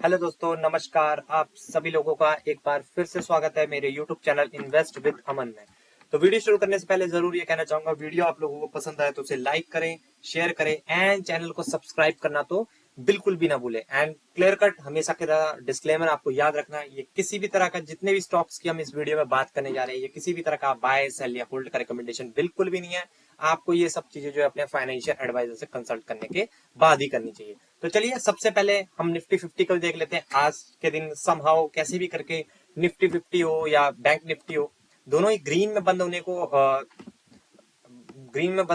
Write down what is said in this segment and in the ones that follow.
Hello दोस्तों, नमस्कार। आप सभी लोगों का एक बार फिर से स्वागत है मेरे यूट्यूब चैनल इन्वेस्ट विद अमन में। तो वीडियो शुरू करने से पहले जरूर ये कहना चाहूंगा, वीडियो आप लोगों को पसंद आए तो उसे लाइक करें, शेयर करें एंड चैनल को सब्सक्राइब करना तो बिल्कुल भी ना भूलें। एंड क्लियर कट हमेशा की तरह डिस्क्लेमर आपको याद रखना है, ये किसी भी तरह का जितने भी स्टॉक्स की हम इस वीडियो में बात करने जा रहे हैं, ये किसी भी तरह का बाय सेल या होल्ड का रिकमेंडेशन बिल्कुल भी नहीं है। आपको ये सब चीजें जो है अपने फाइनेंशियल एडवाइजर से कंसल्ट करने के बाद ही करनी चाहिए। तो चलिए सबसे पहले हम निफ्टी 50 को देख लेते हैं। आज के दिन समहाउ कैसे भी करके निफ्टी 50 हो या बैंक निफ्टी हो, दोनों ही ग्रीन में बंद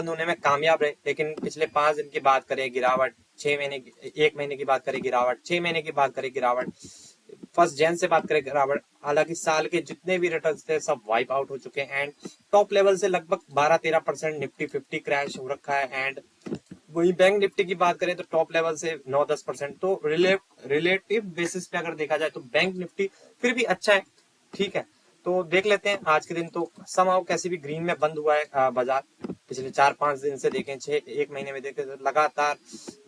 होने में कामयाब रहे। लेकिन पिछले 5 दिन की बात करें गिरावट, 6 महीने की, 1 महीने की बात करें गिरावट, 6 महीने की बात करें गिरावट, 1 जन से बात करें गिरावट। हालांकि साल के जितने भी रिटर्न थे सब वाइप आउट हो चुके हैं एंड टॉप लेवल से लगभग 12-13% निफ्टी 50 क्रैश हो रखा है। एंड वही बैंक निफ्टी की बात करें तो टॉप लेवल से 9-10%। तो रिलेटिव बेसिस पे अगर देखा जाए तो बैंक निफ्टी फिर भी अच्छा है, ठीक है। तो देख लेते हैं आज के दिन। तो समहाउ कैसे भी ग्रीन में बंद हुआ है बाजार। पिछले 4-5 दिन से देखें, 1 महीने में देखें तो लगातार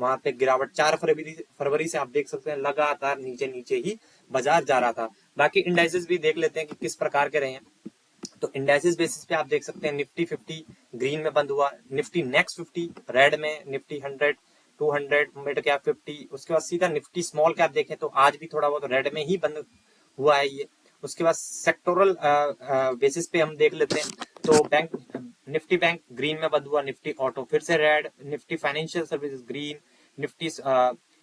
वहां पे गिरावट। 4 फरवरी से आप देख सकते हैं लगातार नीचे नीचे ही बाजार जा रहा था। बाकी इंडाइसेस भी देख लेते हैं कि किस प्रकार के रहे हैं। तो इंडाइसिस बेसिस पे आप देख सकते हैं निफ्टी 50 ग्रीन में बंद हुआ, निफ्टी नेक्स्ट 50 रेड में, निफ्टी 100, 200 मिड कैप 50, उसके बाद सीधा निफ्टी स्मॉल कैप देखें तो आज भी थोड़ा बहुत रेड में ही बंद हुआ है ये। उसके बाद सेक्टोरल बेसिस पे हम देख लेते हैं तो बैंक निफ्टी बैंक ग्रीन में बंद हुआ, निफ्टी ऑटो फिर से red, Nifty financial services green, Nifty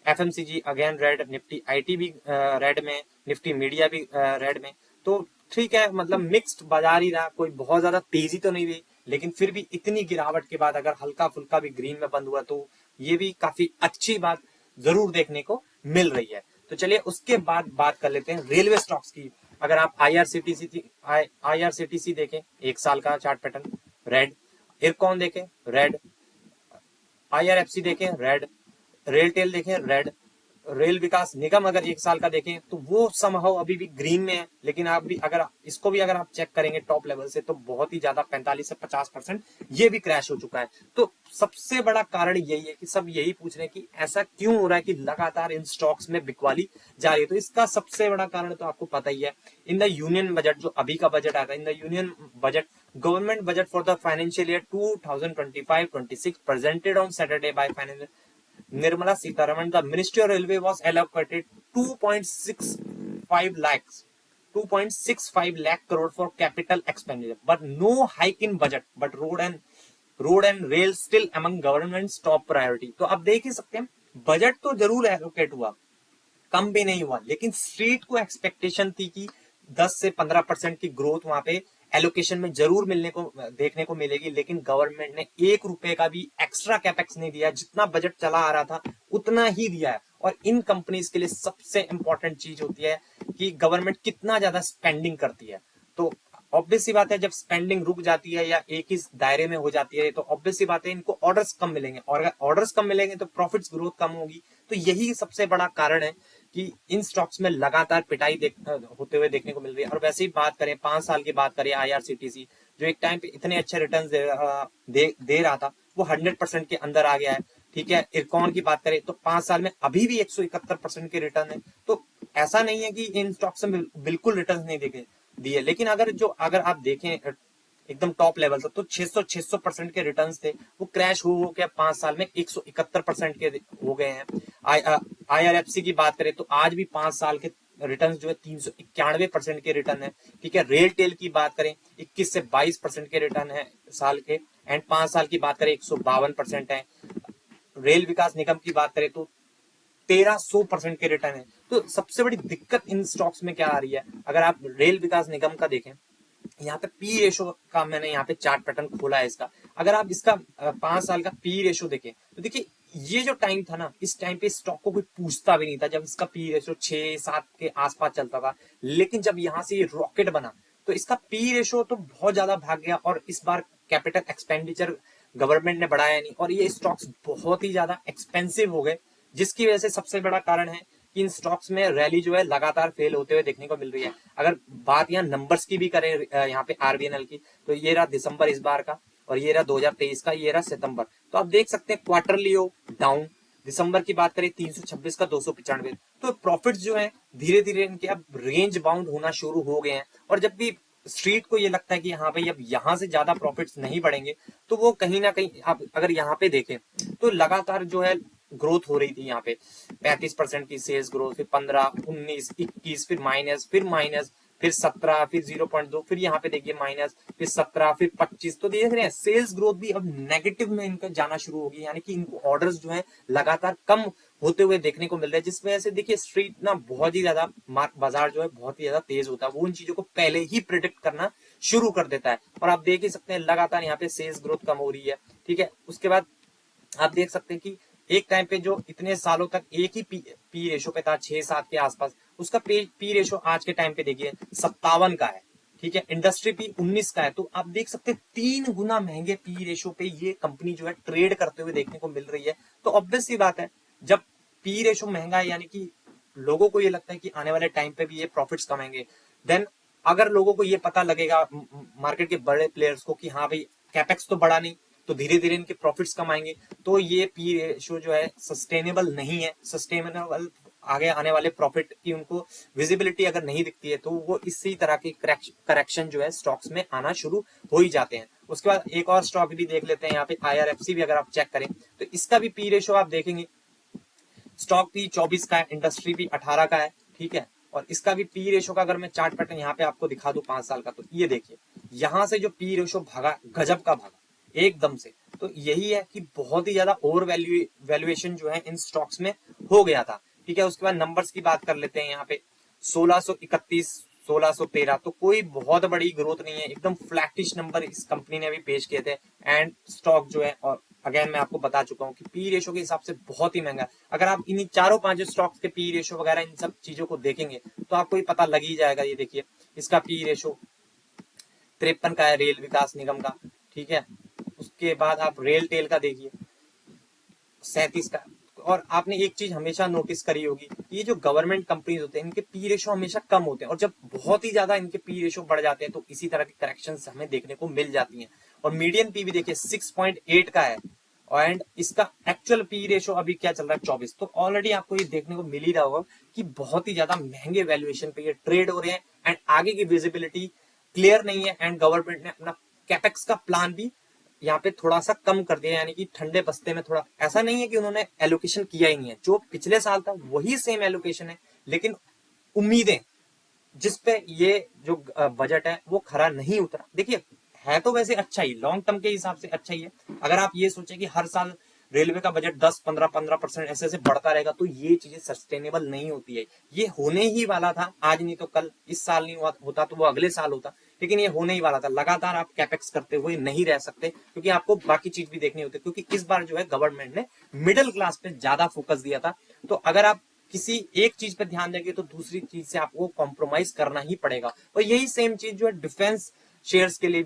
FMCG again red, Nifty IT भी रेड में, निफ्टी मीडिया भी रेड में। तो ठीक है, मतलब मिक्स्ड बाजार ही रहा, कोई बहुत ज्यादा तेजी तो नहीं हुई, लेकिन फिर भी इतनी गिरावट के बाद अगर हल्का फुल्का भी ग्रीन में बंद हुआ तो ये भी काफी अच्छी बात जरूर देखने को मिल रही है। तो चलिए उसके बाद बात कर लेते हैं रेलवे स्टॉक्स की। अगर आप आईआरसीटीसी देखें, 1 साल का चार्ट पैटर्न रेड, इरकॉन देखें रेड, आईआरएफसी देखें रेड, रेलटेल देखें रेड, रेल विकास निगम अगर 1 साल का देखें तो वो समहाउ अभी भी ग्रीन में है। लेकिन आप भी अगर इसको भी अगर आप चेक करेंगे टॉप लेवल से तो बहुत ही ज्यादा 45 से 50% ये भी क्रैश हो चुका है। तो सबसे बड़ा कारण यही है कि सब यही पूछ रहे हैं कि ऐसा क्यों हो रहा है कि लगातार इन स्टॉक्स में बिकवाली जा रही है। तो इसका सबसे बड़ा कारण तो आपको पता ही है, इन द यूनियन बजट जो अभी का बजट आया था, in the union budget government budget for the financial year 2025-26 presented on Saturday by Finance Nirmala Sitharaman, the Ministry of Railway was allocated 2.65 lakhs 2.65 lakh crore for capital expenditure, but no hike in budget. But road and rail still among government's top priority. तो अब देख ही सकते हैं, budget तो जरूर allocate हुआ, कम भी नहीं हुआ, लेकिन स्ट्रीट को एक्सपेक्टेशन थी कि 10 से 15% की ग्रोथ वहां पे एलोकेशन में जरूर मिलने को देखने को मिलेगी। लेकिन गवर्नमेंट ने 1 रुपए का भी एक्स्ट्रा कैपेक्स नहीं दिया, जितना बजट चला आ रहा था उतना ही दिया है। और इन कंपनीज के लिए सबसे इंपॉर्टेंट चीज होती है कि गवर्नमेंट कितना ज्यादा स्पेंडिंग करती है। तो ऑब्वियस सी बात है, जब स्पेंडिंग रुक जाती है या एक ही दायरे में हो जाती है तो ऑब्वियस सी बात है इनको ऑर्डर्स कम मिलेंगे, और अगर ऑर्डर्स कम मिलेंगे तो प्रॉफिट्स ग्रोथ कम होगी। तो यही सबसे बड़ा कारण है कि इन स्टॉक्स में लगातार पिटाई होते हुए देखने को मिल रही है। और वैसे ही बात करें 5 साल की बात करें, आईआरसीटीसी जो एक टाइम पे इतने अच्छे रिटर्न दे रहा था वो 100% के अंदर आ गया है, ठीक है। इरकॉन की बात करें तो 5 साल में अभी भी 171% के रिटर्न है। तो ऐसा नहीं है कि इन स्टॉक्स में बिल्कुल रिटर्न नहीं देखे दिए, लेकिन अगर आप देखें एकदम टॉप लेवल से तो 600% के रिटर्न्स थे, वो क्रैश हो के 5 साल में 171% के हो गए हैं। आईआरएफसी की बात करें तो आज भी 5 साल के रिटर्न जो है 391% के रिटर्न है, ठीक है। रेल टेल की बात करें 21 से 22% के रिटर्न है साल के, एंड 5 साल की बात करें 152% है। रेल विकास निगम की बात करें तो 1300% के रिटर्न है। तो सबसे बड़ी दिक्कत इन स्टॉक्स में क्या आ रही है, अगर आप रेल विकास निगम का देखें, यहाँ पे पी रेशो का मैंने यहाँ पे चार्ट पैटर्न खोला है इसका। अगर आप इसका 5 साल का पी रेशो देखें तो देखिए ये जो टाइम था ना, इस टाइम पे स्टॉक को कोई पूछता भी नहीं था, जब इसका पी रेशो 6-7 के आसपास चलता था। लेकिन जब यहाँ से ये रॉकेट बना तो इसका पी रेशो तो बहुत ज्यादा भाग गया, और इस बार कैपिटल एक्सपेंडिचर गवर्नमेंट ने बढ़ाया नहीं, और ये स्टॉक्स बहुत ही ज्यादा एक्सपेंसिव हो गए, जिसकी वजह से सबसे बड़ा कारण है कि इन स्टॉक्स में रैली जो है लगातार फेल होते हुए देखने को मिल रही है। अगर बात यहाँ नंबर्स की भी करें यहाँ पे आरबीएनएल की, तो ये रहा दिसंबर इस बार का, और ये रहा 2023 का, ये रहा सितंबर। तो आप देख सकते हैं क्वार्टरली हो डाउन, दिसंबर की बात करें 326 का 295। तो प्रॉफिट्स जो है धीरे धीरे इनके अब रेंज बाउंड होना शुरू हो गए हैं। और जब भी स्ट्रीट को ये लगता है कि हाँ भाई अब यहाँ से ज्यादा प्रॉफिट्स नहीं बढ़ेंगे, तो वो कहीं ना कहीं आप अगर यहाँ पे देखें तो लगातार जो है ग्रोथ हो रही थी। यहाँ पे 35% की सेल्स ग्रोथ, फिर 15, 19, 21, फिर माइनस, फिर 17, फिर 0.2, फिर यहाँ पे देखिए माइनस, फिर 17, फिर 25। तो देख रहे हैं सेल्स ग्रोथ भी अब नेगेटिव में इनका जाना शुरू हो गई, यानी कि इनको ऑर्डर्स जो है लगातार कम होते हुए देखने को मिल रहे हैं, जिस वजह से देखिए स्ट्रीट ना बहुत ही ज्यादा बाजार जो है बहुत ही ज्यादा तेज होता है, वो इन चीजों को पहले ही प्रिडिक्ट करना शुरू कर देता है। और आप देख ही सकते हैं लगातार यहाँ पे सेल्स ग्रोथ कम हो रही है। ठीक है, उसके बाद आप देख सकते हैं कि एक टाइम पे जो इतने सालों तक एक ही पी रेशो पे था 6-7 के आसपास, उसका पी रेशो आज के टाइम पे देखिए 57 का है। ठीक है, इंडस्ट्री पी 19 का है। तो आप देख सकते हैं 3 गुना महंगे पी रेशो पे ये कंपनी जो है ट्रेड करते हुए देखने को मिल रही है। तो ऑब्वियस सी बात है, जब पी रेशो महंगा है यानी कि लोगों को ये लगता है कि आने वाले टाइम पे भी ये प्रॉफिट्स कमाएंगे। देन अगर लोगों को ये पता लगेगा मार्केट के बड़े प्लेयर्स को कि हाँ भाई कैपेक्स तो बढ़ा नहीं, तो धीरे धीरे इनके प्रॉफिट्स कम आएंगे, तो ये पी रेशो जो है सस्टेनेबल नहीं है। सस्टेनेबल आगे आने वाले प्रॉफिट की उनको विजिबिलिटी अगर नहीं दिखती है, तो वो इसी तरह की करेक्शन जो है स्टॉक्स में आना शुरू हो ही जाते हैं। उसके बाद एक और स्टॉक भी देख लेते हैं, यहाँ पे IRFC भी अगर आप चेक करें तो इसका भी पी रेशो आप देखेंगे, स्टॉक भी 24 का है, इंडस्ट्री भी 18 का है। ठीक है, और इसका भी पी रेशो का अगर मैं चार्ट पैटर्न यहाँ पे आपको दिखा दूं 5 साल का, तो ये देखिए यहाँ से जो पी रेशो भागा, गजब का भागा एकदम से। तो यही है कि बहुत ही ज्यादा ओवर वैल्यूएशन जो है इन स्टॉक्स में हो गया था। ठीक है, उसके बाद नंबर्स की बात कर लेते हैं। यहाँ पे 1631, 1613, तो कोई बहुत बड़ी ग्रोथ नहीं है, एकदम फ्लैटिश नंबर इस कंपनी ने भी पेश किए थे। एंड स्टॉक जो है, और अगेन मैं आपको बता चुका हूँ कि पी रेशो के हिसाब से बहुत ही महंगा है। अगर आप इन्हीं 4-5 स्टॉक्स के पी रेशो वगैरह इन सब चीजों को देखेंगे तो आपको ये पता लग ही जाएगा। ये देखिए इसका पी रेशो 53 का है, रेल विकास निगम का। ठीक है, उसके बाद आप रेल टेल का देखिए 37 का। और आपने एक चीज हमेशा नोटिस करी होगी, ये जो गवर्नमेंट कंपनीज होते हैं इनके पी रेशो हमेशा कम होते हैं, और जब बहुत ही ज्यादा इनके पी रेशो बढ़ जाते हैं तो इसी तरह की करेक्शंस हमें देखने को मिल जाती हैं। और मीडियन पी भी देखिए 6.8 का है, एंड इसका एक्चुअल पी रेशो अभी क्या चल रहा है 24। तो ऑलरेडी आपको ये देखने को मिल ही रहा होगा कि बहुत ही ज्यादा महंगे वैल्यूएशन पे ये ट्रेड हो रहे हैं, एंड आगे की विजिबिलिटी क्लियर नहीं है। एंड गवर्नमेंट ने अपना कैपेक्स का प्लान भी यहाँ पे थोड़ा सा कम कर दिया, यानी कि ठंडे बस्ते में थोड़ा, ऐसा नहीं है कि उन्होंने एलोकेशन किया ही नहीं है, जो पिछले साल था वही सेम एलोकेशन है, लेकिन उम्मीदें जिस पे ये जो बजट है वो खरा नहीं उतरा। देखिए है तो वैसे अच्छा ही, लॉन्ग टर्म के हिसाब से अच्छा ही है। अगर आप ये सोचे कि हर साल रेलवे का बजट 10-15% ऐसे ऐसे बढ़ता रहेगा, तो ये चीजें सस्टेनेबल नहीं होती है। ये होने ही वाला था, आज नहीं तो कल, इस साल नहीं होता तो वो अगले साल होता, लेकिन ये होने ही वाला था। लगातार आप कैपेक्स करते हुए नहीं रह सकते, क्योंकि आपको बाकी चीज भी देखनी होती है, क्योंकि इस बार जो है गवर्नमेंट ने मिडिल क्लास पे ज्यादा फोकस दिया था। तो अगर आप किसी एक चीज पे ध्यान देंगे तो दूसरी चीज से आपको कॉम्प्रोमाइज करना ही पड़ेगा। और यही सेम चीज जो है डिफेंस शेयर्स के लिए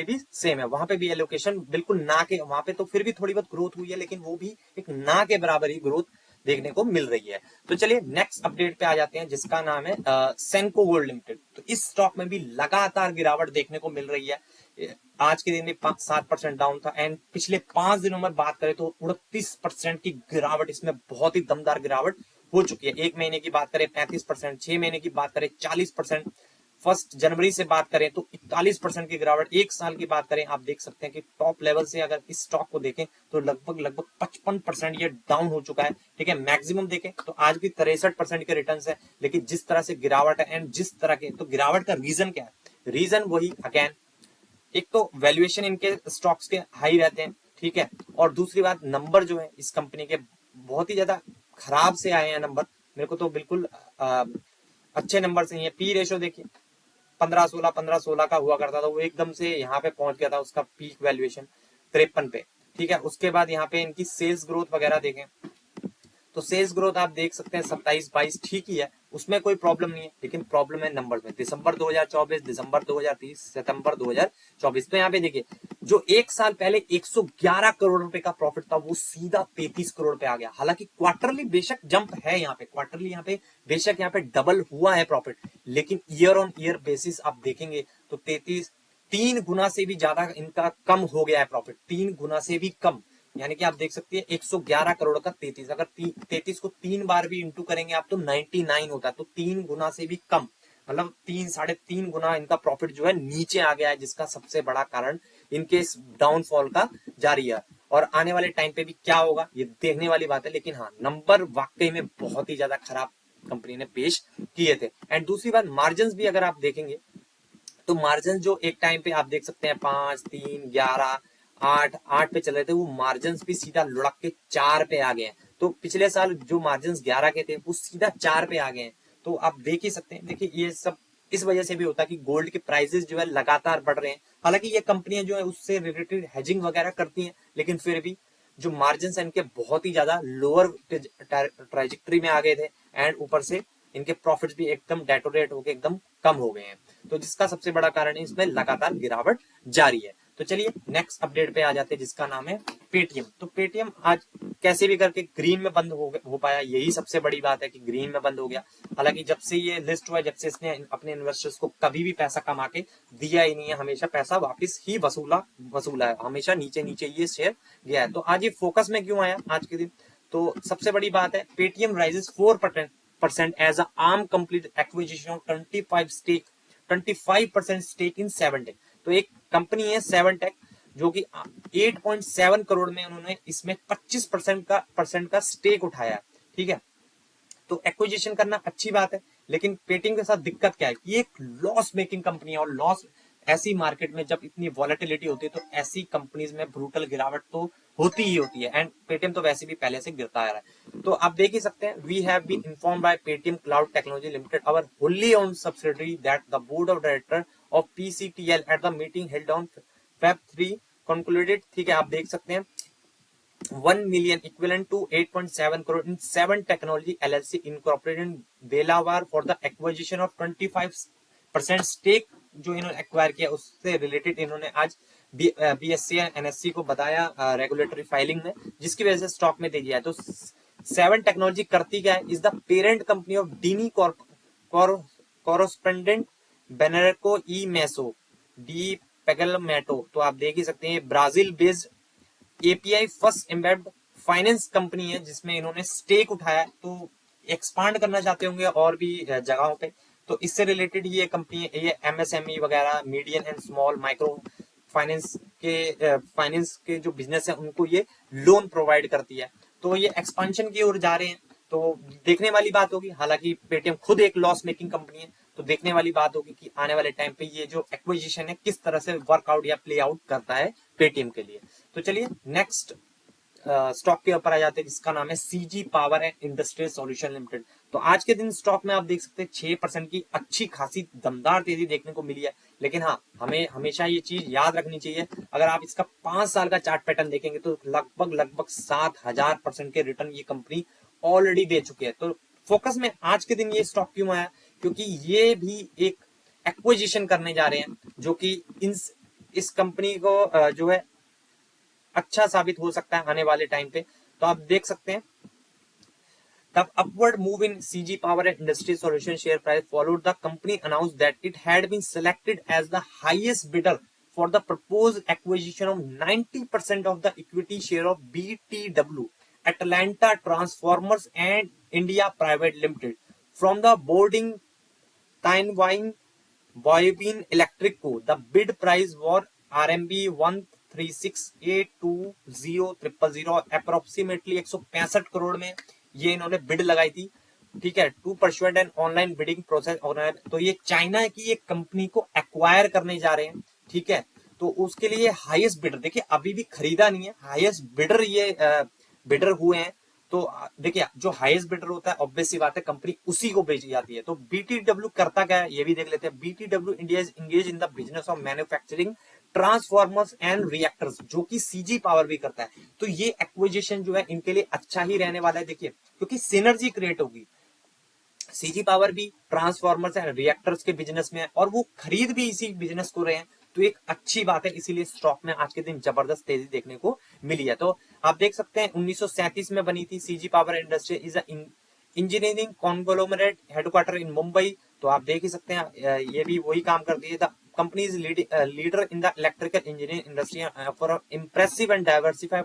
भी सेम है। वहां पे भी एलोकेशन बिल्कुल ना के, वहां पे तो फिर भी थोड़ी बहुत ग्रोथ हुई है, लेकिन वो भी एक ना के बराबर ही ग्रोथ देखने को मिल रही है। तो चलिए नेक्स्ट अपडेट पे आ जाते हैं, जिसका नाम है सेंको गोल्ड लिमिटेड। तो इस स्टॉक में भी लगातार गिरावट देखने को मिल रही है। आज के दिन में 7% डाउन था, एंड पिछले 5 दिनों में बात करें तो 38% की गिरावट, इसमें बहुत ही दमदार गिरावट हो चुकी है। 1 महीने की बात करें 35%, 6 महीने की बात करें 40%, 1 जनवरी से बात करें तो 41% की गिरावट, 1 साल की बात करें आप देख सकते हैं कि टॉप लेवल से अगर इस स्टॉक को देखें तो लगभग 55% ये डाउन हो चुका है। ठीक है, मैक्सिमम देखें तो आज भी 63% के रिटर्न है, लेकिन जिस तरह से गिरावट है एंड जिस तरह के, तो गिरावट का रीजन क्या है? रीजन वही अगेन, एक तो वैल्यूएशन इनके स्टॉक्स के हाई रहते हैं। ठीक है, और दूसरी बात नंबर जो है इस कंपनी के बहुत ही ज्यादा खराब से आए हैं नंबर। मेरे को तो बिल्कुल अच्छे नंबर से ही है। पी रेशो देखिए 15-16 का हुआ करता था, वो एकदम से यहाँ पे पहुंच गया था, उसका पीक वैल्यूएशन 53 पे। ठीक है, उसके बाद यहाँ पे इनकी सेल्स ग्रोथ वगैरह देखें तो सेल्स ग्रोथ आप देख सकते हैं 27-22 ठीक ही है, उसमें कोई प्रॉब्लम नहीं है, लेकिन प्रॉब्लम है नंबर में। दिसंबर 2024, दिसंबर 2030, सितंबर 2024। तो यहाँ पे देखिए जो 1 साल पहले 111 करोड़ रुपए का प्रॉफिट था, वो सीधा 33 करोड़ पे आ गया। हालांकि क्वार्टरली बेशक जंप है, यहाँ पे क्वार्टरली यहाँ पे बेशक यहाँ पे डबल हुआ है प्रॉफिट, लेकिन ईयर ऑन ईयर बेसिस आप देखेंगे तो 3 गुना से भी ज्यादा इनका कम हो गया है प्रॉफिट, 3 गुना से भी कम। यानी कि आप देख सकते हैं 111 करोड़ का 33, अगर 33 को 3 बार भी इंटू करेंगे आप तो 99 होता है, तो 3 गुना से भी कम, मतलब 3 साढ़े 3 गुना इनका प्रॉफिट जो है नीचे आ गया है, जिसका सबसे बड़ा कारण इनके इस डाउनफॉल का जारी है। और आने वाले टाइम पे भी क्या होगा ये देखने वाली बात है, लेकिन हाँ नंबर वाकई में बहुत ही ज्यादा खराब कंपनी ने पेश किए थे। एंड दूसरी बात मार्जिन भी अगर आप देखेंगे तो मार्जिन जो एक टाइम पे आप देख सकते हैं 5, 3, 11, 8 पे चल रहे थे, वो मार्जिन भी सीधा लुढ़क के 4 पे आ गए हैं। तो पिछले साल जो मार्जिन 11 के थे वो सीधा 4 पे आ गए हैं। तो आप देख ही सकते हैं, देखिए ये सब इस वजह से भी होता है कि गोल्ड के प्राइसेस जो है लगातार बढ़ रहे हैं। हालांकि ये कंपनियां जो है उससे रिलेटेड हेजिंग वगैरह करती हैं, लेकिन फिर भी जो मार्जिन है इनके बहुत ही ज्यादा लोअर ट्रांजेक्टरी में आ गए थे, एंड ऊपर से इनके प्रॉफिट्स भी एकदम डेटोरेट होकर एकदम कम हो गए हैं। तो जिसका सबसे बड़ा कारण है इसमें लगातार गिरावट जारी है। तो चलिए नेक्स्ट अपडेट पे आ जाते हैं, जिसका नाम है पेटीएम। तो पेटीएम आज कैसे भी करके ग्रीन में बंद हो पाया, यही सबसे बड़ी बात है कि ग्रीन में बंद हो गया। हालांकि जब से ये लिस्ट हुआ, जब से इसने अपने इन्वेस्टर्स को कभी भी पैसा कमा के दिया ही नहीं है, हमेशा पैसा वापस ही वसूला है, हमेशा नीचे नीचे ये शेयर गया है। तो आज ये फोकस में क्यों आया आज के दिन, तो सबसे बड़ी बात है Paytm raises 4% as a arm complete acquisition of 25% stake in 7tech। तो एक कंपनी है 7tech जो कि 8.7 करोड़ में उन्होंने इसमें 25% का स्टेक उठाया, ठीक है। तो एक्विजिशन करना अच्छी बात है, लेकिन पेटीएम के साथ दिक्कत क्या है कि ये एक लॉस मेकिंग कंपनी है, और लॉस ऐसी मार्केट में जब इतनी वॉलेटिलिटी होती है तो ऐसी कंपनीज में ब्रूटल गिरावट तो होती ही होती है। एंड पेटीएम तो वैसे भी पहले से गिरता आ रहा है। तो आप देख ही सकते हैं, we have been informed by Paytm cloud technology limited our wholly owned subsidiary that the board of director of PCTL at the meeting held on Feb 3 concluded, ठीक है आप देख सकते हैं 1 million equivalent to 8.7 crore in 7 Technology LLC incorporated in Delaware for the acquisition of 25% stake जो इन्होंने acquire किया उससे रिलेटेड इन्होंने आज बीएससी एनएससी को बताया रेगुलेटरी फाइलिंग में, जिसकी वजह से स्टॉक में तेजी है। तो 7 टेक्नोलॉजी करती क्या है, is the parent company of डीनी कॉरस्पेंडेंट बेनेको ई मेसो डी पेगलमेटो। तो आप देख ही सकते हैं Brazil based API first embed finance company है, जिसमें इन्होंने स्टेक उठाया, तो एक्सपांड करना चाहते होंगे और भी जगहों पे। तो इससे रिलेटेड ये कंपनी ये एमएसएमई वगैरह medium and small micro finance के जो बिजनेस है उनको ये लोन प्रोवाइड करती है। तो ये एक्सपांशन की ओर जा रहे हैं, तो देखने वाली बात होगी। हालांकि पेटीएम खुद एक लॉस मेकिंग कंपनी है, तो देखने वाली बात होगी कि आने वाले टाइम पे ये जो एक्विजिशन है किस तरह से वर्कआउट या प्ले आउट करता है पेटीएम के लिए। तो चलिए नेक्स्ट स्टॉक के ऊपर आ जाते हैं, जिसका नाम है CG power and industrial solution limited. तो आज के दिन स्टॉक में आप देख सकते हैं 6% की अच्छी खासी दमदार तेजी देखने को मिली है। लेकिन हाँ हमें हमेशा ये चीज याद रखनी चाहिए, अगर आप इसका 5 साल का चार्ट पैटर्न देखेंगे तो लगभग 7000% के रिटर्न ये कंपनी ऑलरेडी दे चुकी है। तो फोकस में आज के दिन ये स्टॉक क्यों आया, क्योंकि ये भी एक एक्विजिशन करने जा रहे हैं जो कि इस कंपनी को जो है अच्छा साबित हो सकता है आने वाले टाइम पे। तो आप देख सकते हैं the upward move in CG Power and Industry Solution share price followed the company announced that it had been selected as the highest bidder for the proposed acquisition of 90% of the equity share of BTW Atlanta Transformers and India Private Limited from the boarding Taiwan Boyvin Electric Co. The bid price was RMB 136820000 approximately 165 crore में ये इन्होंने bid लगाई थी, ठीक है, to pursue an online bidding process online. तो ये China की एक कंपनी को एक्वायर करने जा रहे हैं, ठीक है। तो उसके लिए हाईएस्ट बिडर, देखिए अभी भी खरीदा नहीं है, हाईएस्ट बिडर ये बिडर हुए हैं। तो देखिए जो हाईएस्ट बिडर होता है ऑब्वियस सी बात है कंपनी उसी को बेची जाती है। तो बीटीडब्ल्यू करता क्या है ये भी देख लेते हैं। BTW India is engage in the business of manufacturing transformers and reactors, जो कि सीजी पावर भी करता है। तो ये एक्विजिशन जो है इनके लिए अच्छा ही रहने वाला है, देखिए क्योंकि सिनर्जी क्रिएट होगी। सीजी पावर भी ट्रांसफॉर्मर्स एंड रिएक्टर्स के बिजनेस में है और वो खरीद भी इसी बिजनेस को रहे हैं, तो एक अच्छी बात है। इसीलिए स्टॉक में आज के दिन जबरदस्त तेजी देखने को मिली है। तो आप देख सकते हैं 1937 में बनी थी CG power industry, is engineering conglomerate headquarter in Mumbai. तो आप देख ही सकते हैं ये भी वही काम करती है। The company is leader in the electrical engineering industry for impressive and diversified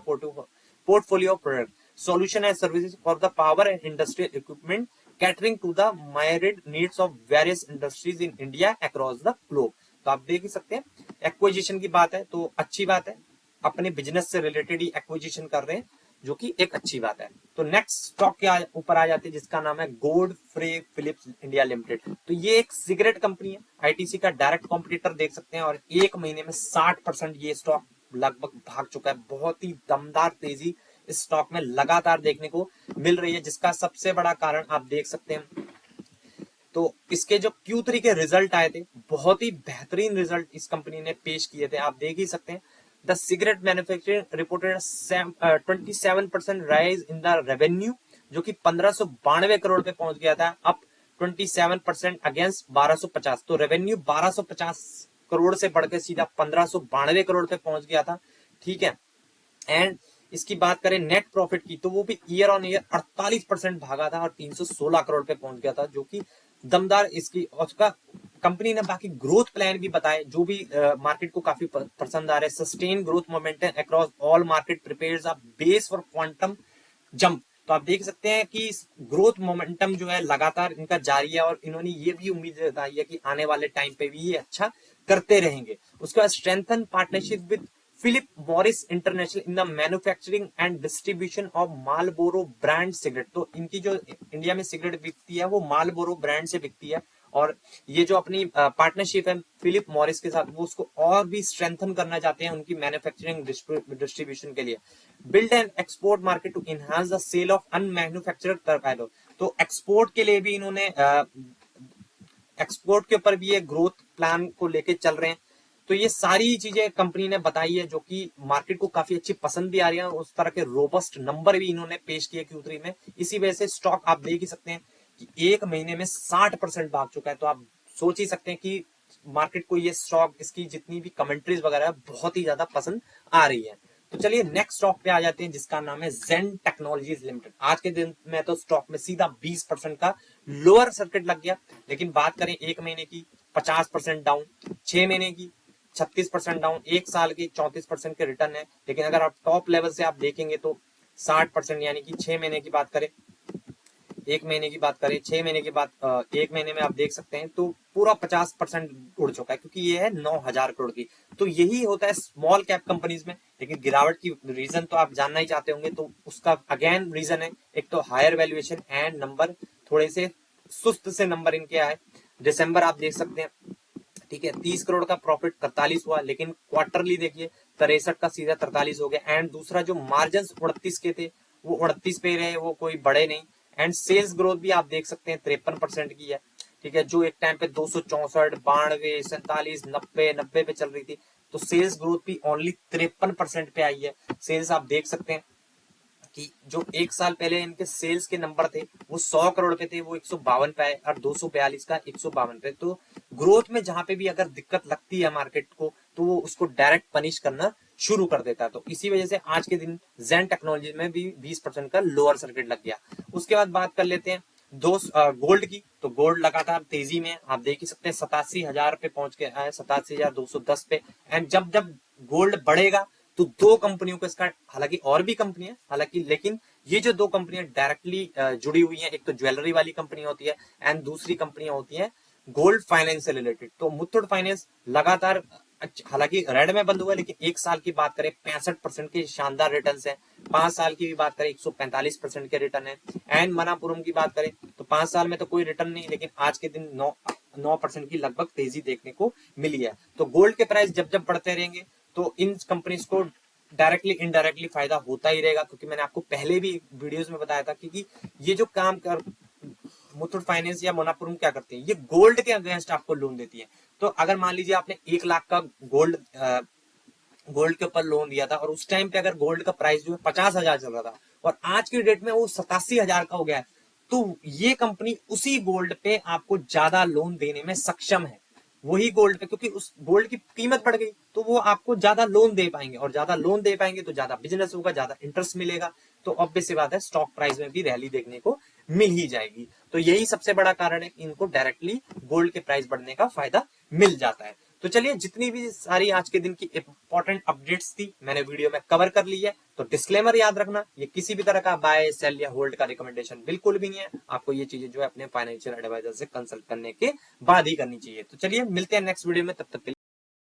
portfolio of product, solution and services for the power and industrial equipment catering to the myriad needs of various industries in India across the globe. तो आप देख ही सकते हैं acquisition की बात है तो अच्छी बात है, अपने बिजनेस से रिलेटेड ही एक्विजिशन कर रहे हैं जो कि एक अच्छी बात है। तो नेक्स्ट स्टॉक के ऊपर आ जाते हैं जिसका नाम है गोडफ्रे फिलिप्स इंडिया लिमिटेड। तो ये एक सिगरेट कंपनी है, आईटीसी का डायरेक्ट कॉम्पिटिटर देख सकते हैं, और एक महीने में 60% ये स्टॉक लगभग भाग चुका है। बहुत ही दमदार तेजी इस स्टॉक में लगातार देखने को मिल रही है, जिसका सबसे बड़ा कारण आप देख सकते हैं। तो इसके जो Q3 के रिजल्ट आए थे, बहुत ही बेहतरीन रिजल्ट इस कंपनी ने पेश किए थे, आप देख ही सकते हैं। The cigarette manufacturing reported 27% rise in the revenue, जो कि 1592 करोड़ पे पहुंच गया था, अप 27% अगेंस्ट 1250। तो रेवेन्यू 1250 करोड़ से बढ़कर सीधा 1592 करोड़ पे पहुंच गया था, ठीक है। एंड इसकी बात करें नेट प्रॉफिट की, तो वो भी ईयर ऑन ईयर 48% भागा था और 316 करोड़ पे पहुंच गया था, जो कि दमदार इसकी। उसका कंपनी ने बाकी ग्रोथ प्लान भी बताए जो भी मार्केट को काफी पसंद आ रहे हैं। Sustain growth momentum across all market prepares a base for quantum jump. तो आप देख सकते हैं कि ग्रोथ मोमेंटम जो है लगातार इनका जारी है, और इन्होंने ये भी उम्मीद जताई है कि आने वाले टाइम पे भी ये अच्छा करते रहेंगे। उसके बाद strengthen partnership with Philip Morris International in the manufacturing and distribution of Marlboro brand cigarette. तो इनकी जो इंडिया में सिगरेट बिकती है वो मालबोरो ब्रांड से बिकती है, और ये जो अपनी पार्टनरशिप है फिलिप मॉरिस के साथ, वो उसको और भी स्ट्रेंथन करना चाहते हैं उनकी मैन्युफैक्चरिंग डिस्ट्रीब्यूशन के लिए। Build and export market to enhance the sale of unmanufactured टर्बाइनो। तो एक्सपोर्ट के लिए भी इन्होंने एक्सपोर्ट के ऊपर भी ये ग्रोथ प्लान को लेके चल रहे हैं। तो ये सारी चीजें कंपनी ने बताई है जो कि मार्केट को काफी अच्छी पसंद भी आ रही है, और उस तरह के रोबस्ट नंबर भी इन्होंने पेश किए Q3 में। इसी वजह से स्टॉक आप देख ही सकते हैं कि एक महीने में 60% भाग चुका है। तो आप सोच ही सकते हैं कि मार्केट को ये स्टॉक, इसकी जितनी भी कमेंट्रीज वगैरह बहुत ही ज्यादा पसंद आ रही है। तो चलिए नेक्स्ट स्टॉक पे आ जाते हैं जिसका नाम है जेन टेक्नोलॉजीज लिमिटेड। आज के दिन में तो स्टॉक में सीधा 20% का लोअर सर्किट लग गया, लेकिन बात करें एक महीने की 50% डाउन, 6 महीने की 36% डाउन, एक साल की 34% के रिटर्न है। लेकिन अगर आप टॉप लेवल से आप देखेंगे तो 60%, यानी कि 6 महीने की बात करें, एक महीने की बात करें, 6 महीने के बाद एक महीने में आप देख सकते हैं तो पूरा 50% उड़ चुका है, क्योंकि ये है 9,000 करोड़ की। तो यही होता है स्मॉल कैप कंपनीज में। लेकिन गिरावट की रीजन तो आप जानना ही चाहते होंगे, तो उसका अगेन रीजन है एक तो हायर वैल्यूएशन एंड नंबर थोड़े से सुस्त से नंबर इनके आए। दिसंबर आप देख सकते हैं, ठीक है, 30 करोड़ का प्रॉफिट 43 हुआ, लेकिन क्वार्टरली देखिए 63 का सीधा 43 हो गया। एंड दूसरा जो मार्जिन 38 के थे वो 38 पे रहे, वो कोई बड़े नहीं। एंड सेल्स ग्रोथ भी आप देख सकते हैं 53% की है, ठीक है, जो एक टाइम पे 264, 92, 47, 90 पे चल रही थी। तो सेल्स ग्रोथ भी ओनली 53% पे आई है। सेल्स आप देख सकते हैं कि जो एक साल पहले इनके सेल्स के नंबर थे वो 100 करोड़ पे थे, वो 152 पे आए, और 242 का 152 पे। तो ग्रोथ में जहां पे भी अगर दिक्कत लगती है मार्केट को, तो वो उसको डायरेक्ट पनिश करना शुरू कर देता है। तो इसी वजह से आज के दिन जेन टेक्नोलॉजी में भी 20% का लोअर सर्किट लग गया। उसके बाद बात कर लेते हैं गोल्ड की। तो गोल्ड लगातार तेजी में, आप देख ही सकते हैं 87,000 पे पहुंच के आए, 87,210 पे। एंड जब जब गोल्ड बढ़ेगा तो दो कंपनियों को इसका, हालांकि और भी कंपनी है हालांकि, लेकिन ये जो दो कंपनियां डायरेक्टली जुड़ी हुई हैं, एक तो ज्वेलरी वाली कंपनी होती है एंड दूसरी कंपनियां होती हैं गोल्ड फाइनेंस से रिलेटेड। तो मुथूट फाइनेंस लगातार, हालांकि रेड में बंद हुआ है, लेकिन एक साल की बात करें 65% के शानदार रिटर्न है। 5 साल की भी बात करें 145% के रिटर्न है। एंड मनापुरम की बात करें तो 5 साल में तो कोई रिटर्न नहीं, लेकिन आज के दिन 9% की लगभग तेजी देखने को मिली है। तो गोल्ड के प्राइस जब जब बढ़ते रहेंगे तो इन कंपनीज को डायरेक्टली इनडायरेक्टली फायदा होता ही रहेगा, क्योंकि मैंने आपको पहले भी वीडियोस में बताया था कि ये जो काम कर मुथूट फाइनेंस या मनापुरम क्या करती है, ये गोल्ड के अगेंस्ट आपको लोन देती है। तो अगर मान लीजिए आपने 1 लाख का गोल्ड के ऊपर लोन दिया था, और उस टाइम पे अगर गोल्ड का प्राइस जो है 50,000 चल रहा था, और आज की डेट में वो 87,000 का हो गया है, तो ये कंपनी उसी गोल्ड पे आपको ज्यादा लोन देने में सक्षम है। वही गोल्ड पे, क्योंकि उस गोल्ड की कीमत बढ़ गई तो वो आपको ज्यादा लोन दे पाएंगे, और ज्यादा लोन दे पाएंगे तो ज्यादा बिजनेस होगा, ज्यादा इंटरेस्ट मिलेगा। तो ऑब्वियस सी बात है स्टॉक प्राइस में भी रैली देखने को मिल ही जाएगी। तो यही सबसे बड़ा कारण है कि इनको डायरेक्टली गोल्ड के प्राइस बढ़ने का फायदा मिल जाता है। तो चलिए, जितनी भी सारी आज के दिन की इंपॉर्टेंट अपडेट्स थी मैंने वीडियो में कवर कर ली है। तो डिस्क्लेमर याद रखना, ये किसी भी तरह का बाय सेल या होल्ड का रिकमेंडेशन बिल्कुल भी नहीं है। आपको ये चीजें जो है अपने फाइनेंशियल एडवाइजर से कंसल्ट करने के बाद ही करनी चाहिए। तो चलिए मिलते हैं नेक्स्ट वीडियो में, तब तक के लिए